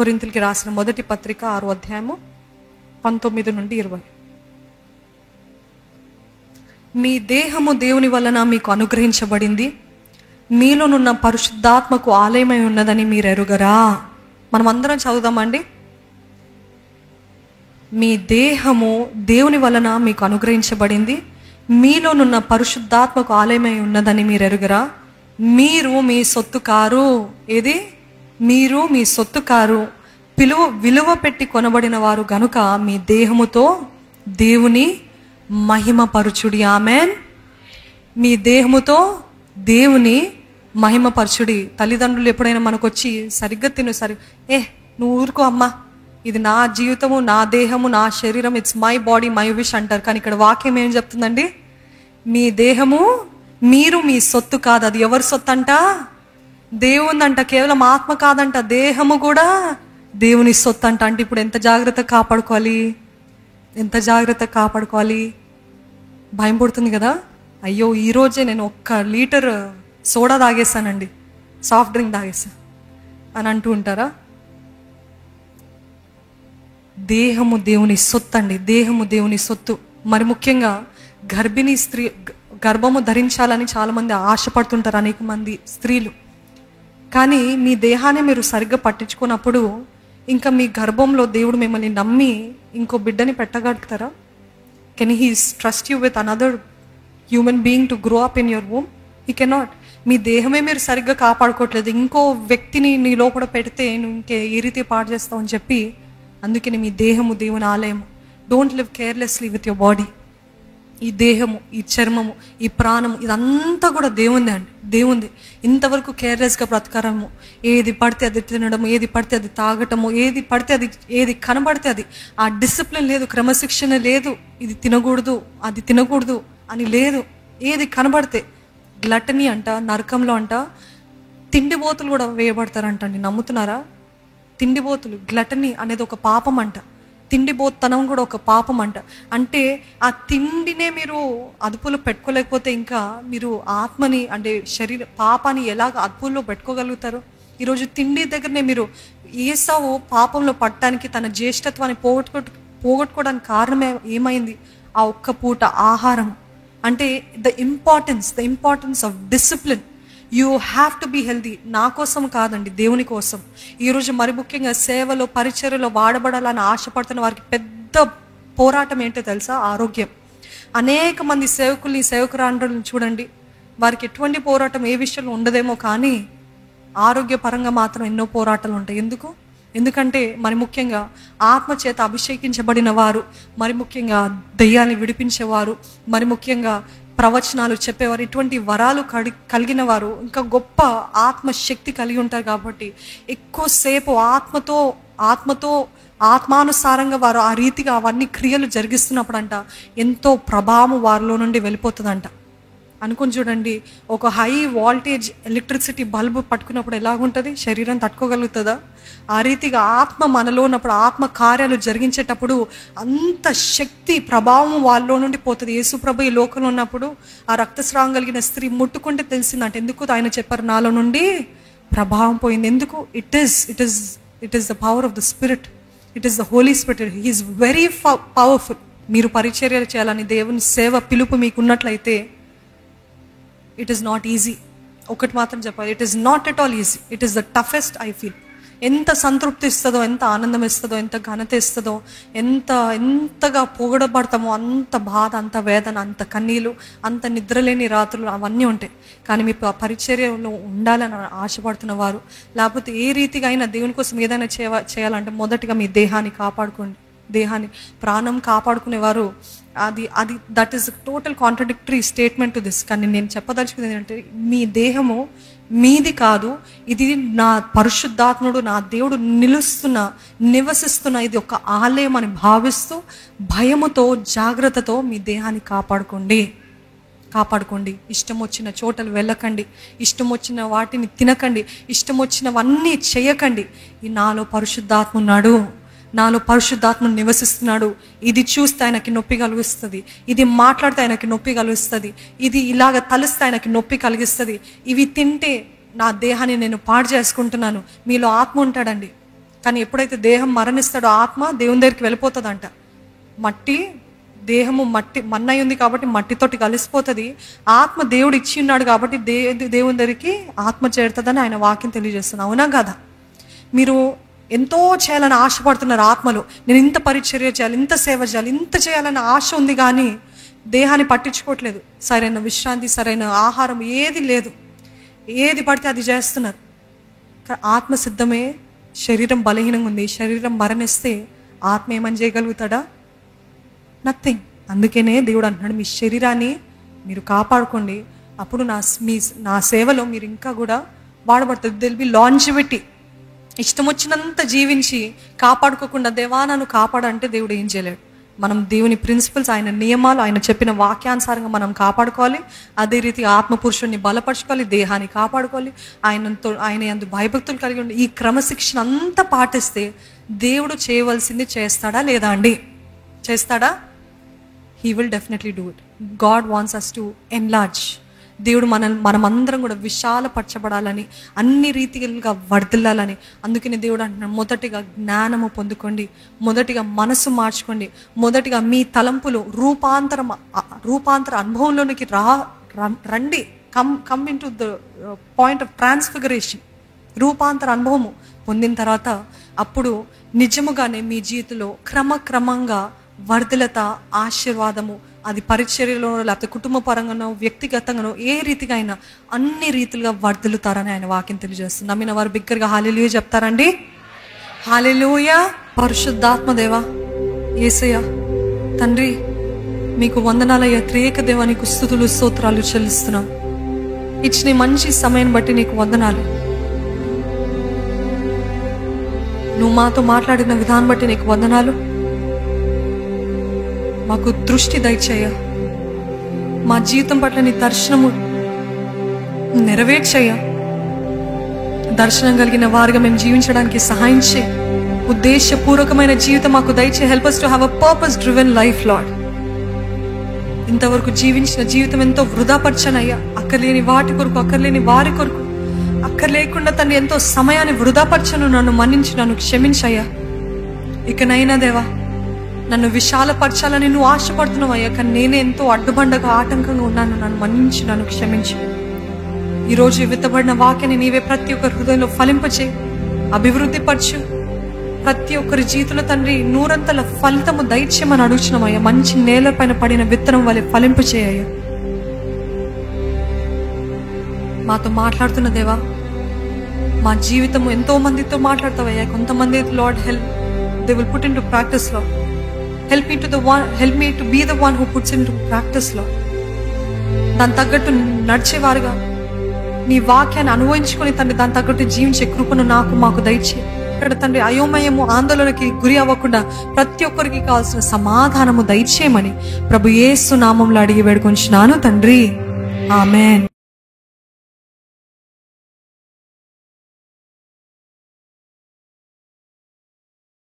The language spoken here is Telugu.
కొరింథీయులకి రాసిన మొదటి పత్రిక 6వ అధ్యాయము 19 నుండి 20. మీ దేహము దేవుని వలన మీకు అనుగ్రహించబడింది, మీలోనున్న పరిశుద్ధాత్మకు ఆలయమై ఉన్నదని మీరు ఎరుగరా? మనం అందరం చదువుదామండి. మీ దేహము దేవుని వలన మీకు అనుగ్రహించబడింది, మీలోనున్న పరిశుద్ధాత్మకు ఆలయమై ఉన్నదని మీరు ఎరుగరా? మీరు మీ సొత్తు కారు. ఏది? మీరు మీ సొత్తు కారు, విలువ పెట్టి కొనబడిన వారు గనుక మీ దేహముతో దేవుని మహిమపరచుడి. ఆమెన్. మీ దేహముతో దేవుని మహిమపరచుడి. తల్లిదండ్రులు ఎప్పుడైనా మనకు వచ్చి సరిగ్గా తిను, నువ్వు ఊరుకో అమ్మా, ఇది నా జీవితము, నా దేహము, నా శరీరం, it's my body my wish అంటారు. కానీ ఇక్కడ వాక్యం ఏం చెప్తుందండి? మీ దేహము మీరు మీ సొత్తు కాదు. అది ఎవరి సొత్తు అంట? దేవుందంట. కేవలం ఆత్మ కాదంట, దేహము కూడా దేవుని సొత్తు అంట. అంటే ఇప్పుడు ఎంత జాగ్రత్తగా కాపాడుకోవాలి, ఎంత జాగ్రత్తగా కాపాడుకోవాలి. భయం పుడుతుంది కదా. అయ్యో ఈరోజే నేను 1 లీటర్ సోడా తాగేసానండి, సాఫ్ట్ డ్రింక్ తాగేసాను అని అంటూ ఉంటారా? దేహము దేవుని సొత్తు అండి, దేహము దేవుని సొత్తు. మరి ముఖ్యంగా గర్భిణీ స్త్రీ గర్భము ధరించాలని చాలామంది ఆశపడుతుంటారు, అనేక మంది స్త్రీలు. కానీ మీ దేహాన్ని మీరు సరిగ్గా పట్టించుకున్నప్పుడు ఇంకా మీ గర్భంలో దేవుడు మిమ్మల్ని నమ్మి ఇంకో బిడ్డని పెట్టగలుగుతారా? Can he trust you with another human being to grow up in your womb? He cannot. మీ దేహమే మీరు సరిగ్గా కాపాడుకోవట్లేదు, ఇంకో వ్యక్తిని నీ లోపల పెడితే నువ్వు ఇంకే ఏ రీతి పాడు చేస్తావు అని చెప్పి, అందుకని మీ దేహము దేవుని ఆలయము. Don't live carelessly with your body. ఈ దేహము, ఈ చర్మము, ఈ ప్రాణము, ఇదంతా కూడా దేవుందే అండి, దేవుంది. ఇంతవరకు కేర్లెస్గా బ్రతకరము, ఏది పడితే అది తినడము, ఏది పడితే అది తాగటము, ఏది పడితే అది, ఏది కనబడితే అది. ఆ డిసిప్లిన్ లేదు, క్రమశిక్షణ లేదు. ఇది తినకూడదు, అది తినకూడదు అని లేదు. ఏది కనబడితే గ్లటనీ అంట, నరకంలో అంట తిండిబోతులు కూడా వేయబడతారంటండి. నమ్ముతున్నారా? తిండిబోతులు, గ్లటనీ అనేది ఒక పాపం అంట, తిండిబోత్తనం కూడా ఒక పాపం అంట. అంటే ఆ తిండినే మీరు అదుపులో పెట్టుకోలేకపోతే ఇంకా మీరు ఆత్మని, అంటే పాపాన్ని ఎలాగ అదుపులో పెట్టుకోగలుగుతారు? ఈరోజు తిండి దగ్గరనే మీరు, ఏసావు పాపంలో పట్టడానికి తన జ్యేష్ఠత్వాన్ని పోగొట్టుకోవడానికి కారణం ఏమైంది? ఆ ఒక్క పూట ఆహారం. అంటే the importance of discipline. You have to be healthy. నా కోసం కాదండి, దేవుని కోసం. ఈరోజు మరి ముఖ్యంగా సేవలో, పరిచర్యలో వాడబడాలని ఆశపడుతున్న వారికి పెద్ద పోరాటం ఏంటో తెలుసా? ఆరోగ్యం. అనేక మంది సేవకురాండ్రులను చూడండి, వారికి ఎటువంటి పోరాటం ఏ విషయంలో ఉండదేమో, కానీ ఆరోగ్యపరంగా మాత్రం ఎన్నో పోరాటాలు ఉంటాయి. ఎందుకంటే మరి ముఖ్యంగా ఆత్మచేత అభిషేకించబడిన వారు, మరి ముఖ్యంగా దెయ్యాన్ని విడిపించేవారు, మరి ముఖ్యంగా ప్రవచనాలు చెప్పేవారు, ఇటువంటి వరాలు కలిగిన వారు ఇంకా గొప్ప ఆత్మశక్తి కలిగి ఉంటారు. కాబట్టి ఎక్కువసేపు ఆత్మానుసారంగా వారు ఆ రీతిగా అవన్నీ క్రియలు జరిగిస్తున్నప్పుడంట ఎంతో ప్రభావం వారిలో నుండి వెళ్ళిపోతుందంట. అనుకుని చూడండి, ఒక హై వాల్టేజ్ ఎలక్ట్రిసిటీ బల్బు పట్టుకున్నప్పుడు ఎలాగుంటుంది? శరీరం తట్టుకోగలుగుతుందా? ఆ రీతిగా ఆత్మ మనలో ఉన్నప్పుడు, ఆత్మ కార్యాలు జరిగించేటప్పుడు అంత శక్తి ప్రభావం వాళ్ళలో నుండి పోతుంది. యేసుప్రభు ఈ లోకంలో ఉన్నప్పుడు ఆ రక్తస్రావం కలిగిన స్త్రీ ముట్టుకుంటే తెలిసిందంట. ఎందుకు? ఆయన చెప్పారు, నాలో నుండి ప్రభావం పోయింది. ఎందుకు? It is the power of the spirit. It is the holy spirit. He is very powerful. మీరు పరిచర్యలు చేయాలని దేవుని సేవ పిలుపు మీకు ఉన్నట్లయితే ఇట్ ఈస్ నాట్ ఈజీ. ఒకటి మాత్రం చెప్పాలి, it is not at all easy. It is the toughest I feel. ఎంత సంతృప్తి ఇస్తుందో, ఎంత ఆనందం ఇస్తుందో, ఎంత ఘనత ఇస్తుందో, ఎంతగా పొగడబడతామో అంత బాధ, అంత వేదన, అంత కన్నీళ్ళు, అంత నిద్రలేని రాత్రులు అవన్నీ ఉంటాయి. కానీ మీ పరిచర్యలో ఉండాలని ఆశపడుతున్న వారు, లేకపోతే ఏ రీతిగా అయినా దేవుని కోసం ఏదైనా చేయాలంటే మొదటిగా మీ దేహాన్ని కాపాడుకోండి. దేహాన్ని, ప్రాణం కాపాడుకునేవారు, అది that is total contradictory statement to this. కానీ నేను చెప్పదలుచుకుంది ఏంటంటే, మీ దేహము మీది కాదు, ఇది నా పరిశుద్ధాత్ముడు, నా దేవుడు నివసిస్తున్న ఇది ఒక ఆలయం అని భావిస్తూ భయముతో, జాగ్రత్తతో మీ దేహాన్ని కాపాడుకోండి. ఇష్టం వచ్చిన చోటలు వెళ్ళకండి, ఇష్టం వచ్చిన వాటిని తినకండి, ఇష్టం వచ్చినవన్నీ చేయకండి. ఈ నాలో పరిశుద్ధాత్మున్నాడు, నాలో పరిశుద్ధాత్మ నివసిస్తున్నాడు. ఇది చూస్తే ఆయనకి నొప్పి కలిగిస్తుంది, ఇది మాట్లాడితే ఆయనకి నొప్పి కలిగిస్తుంది, ఇది ఇలాగ తలిస్తే ఆయనకి నొప్పి కలిగిస్తుంది, ఇవి తింటే నా దేహాన్ని నేను పాడు చేసుకుంటున్నాను. మీలో ఆత్మ ఉంటాడండి, కానీ ఎప్పుడైతే దేహం మరణిస్తాడో ఆత్మ దేవుని దగ్గరికి వెళ్ళిపోతుందంట. మట్టి దేహము మట్టి మన్నై ఉంది కాబట్టి మట్టితోటి కలిసిపోతుంది. ఆత్మ దేవుడు ఇచ్చి ఉన్నాడు కాబట్టి దేవుని దగ్గరికి ఆత్మ చేరుతుందని ఆయన వాక్యం తెలియజేస్తుంది. అవునా కదా? మీరు ఎంతో చేయాలని ఆశపడుతున్నారు ఆత్మలో. నేను ఇంత పరిచర్య చేయాలి, ఇంత సేవ చేయాలి, ఇంత చేయాలని ఆశ ఉంది, కానీ దేహాన్ని పట్టించుకోవట్లేదు. సరైన విశ్రాంతి, సరైన ఆహారం ఏది లేదు. ఏది పడితే అది చేస్తున్నారు. ఆత్మ సిద్ధమే, శరీరం బలహీనంగా ఉంది. శరీరం మరణిస్తే ఆత్మ ఏమని చేయగలుగుతాడా? నథింగ్. అందుకనే దేవుడు అంటున్నాడు, మీ శరీరాన్ని మీరు కాపాడుకోండి, అప్పుడు నా సేవలో మీరు ఇంకా కూడా వాడబడుతుంది. తెలిపి లాంచ్ పెట్టి ఇష్టం వచ్చినంత జీవించి కాపాడుకోకుండా దేవా నన్ను కాపాడంటే దేవుడు ఏం చేయలేడు. మనం దేవుని ప్రిన్సిపల్స్, ఆయన నియమాలు, ఆయన చెప్పిన వాక్యానుసారంగా మనం కాపాడుకోవాలి. అదే రీతి ఆత్మపురుషుడిని బలపరచుకోవాలి, దేహాన్ని కాపాడుకోవాలి, ఆయన యందు భయభక్తులు కలిగి ఉండి ఈ క్రమశిక్షణ అంతా పాటిస్తే దేవుడు చేయవలసింది చేస్తాడా లేదా అండి? చేస్తాడా? He will definitely do it. God wants us to enlarge. దేవుడు మనమందరం కూడా విశాలపరచబడాలని, అన్ని రీతిగా వర్ధిల్లాలని. అందుకని దేవుడు అంటున్నాడు, మొదటిగా జ్ఞానము పొందుకోండి, మొదటిగా మనసు మార్చుకోండి, మొదటిగా మీ తలంపులు రూపాంతర అనుభవంలోనికి రండి. Come in to the point of transfiguration. రూపాంతర అనుభవము పొందిన తర్వాత అప్పుడు నిజముగానే మీ జీవితంలో క్రమక్రమంగా వర్ధిలత, ఆశీర్వాదము, అది పరిచర్యలో లేకపోతే కుటుంబ పరంగానో వ్యక్తిగతంగానో ఏ రీతిగా అయినా అన్ని రీతిలుగా వర్ధిల్లుతారని ఆయన వాక్యం తెలియజేస్తుంది. నమ్మిన వారు బిగ్గరగా హల్లెలూయా చెప్తారండి. హల్లెలూయా. పరిశుద్ధాత్మ దేవా, యేసయ్య తండ్రి, మీకు వందనాలయ్యా. త్రియేక దేవా, నీకు స్తుతులు స్తోత్రాలు చెల్లిస్తున్నాం. ఇచ్చిన మంచి సమయం బట్టి నీకు వందనాలు. నువ్వు మాతో మాట్లాడిన విధానం బట్టి నీకు వందనాలు. మాకు దృష్టి దయచేయ, మా జీవితం పట్ల నీ దర్శనము నెరవేర్చయ్య. దర్శనం కలిగిన వారుగా మేము జీవించడానికి సహాయం చేయి. ఉద్దేశపూర్వకమైన జీవితం మాకు దయచేయి. Help us to have a purpose driven life, Lord. ఇంతవరకు జీవించిన జీవితం ఎంతో వృధాపరచనయ్యా. అక్కర్లేని వాటి కొరకు, అక్కర్లేని వారి కొరకు, అక్కర్లేకుండా తండ్రి ఎంతో సమయాన్ని వృధాపరచను. నన్ను మన్నించి, నన్ను క్షమించయ్యా. ఇకనైనా దేవా, నన్ను విశాలపరచాలని నువ్వు ఆశపడుతున్నావు అయ్యా, కానీ నేనే ఎంతో అడ్డుబండగా ఆటంకంగా ఉన్నాను. నన్ను మన్నించి, నన్ను క్షమించు. ఈరోజు విత్తబడిన వాక్యాన్ని నీవే ప్రతి ఒక్కరి హృదయంలో ఫలింపచేయి, అభివృద్ధిపరచు. ప్రతి ఒక్కరి జీవితంలో తండ్రి నూరంతల ఫలితము దయచేయమని అడుగుతున్నామయ్యా. మంచి నేల పైన పడిన విత్తనం వలె ఫలింపచేయ్యా. మాతో మాట్లాడుతున్న దేవా, మా జీవితం ఎంతో మందితో మాట్లాడతావయ్యా. కొంతమంది lord they will put into practice, Lord. Help me to be the one who puts into practice, Lord. దాని తగ్గట్టు నడిచేవారుగా నీ వాక్యాన్ని అనుభవించుకొని తండ్రి దాని తగ్గట్టు జీవించే కృపను మాకు దయచేయి. ఇక్కడ తండ్రి అయోమయము, ఆందోళనకి గురి అవ్వకుండా ప్రతి ఒక్కరికి కావాల్సిన సమాధానము దయచేయమని ప్రభు యేసు నామములో అడిగి వేడుకొంచున్నాను తండ్రి. ఆమేన్.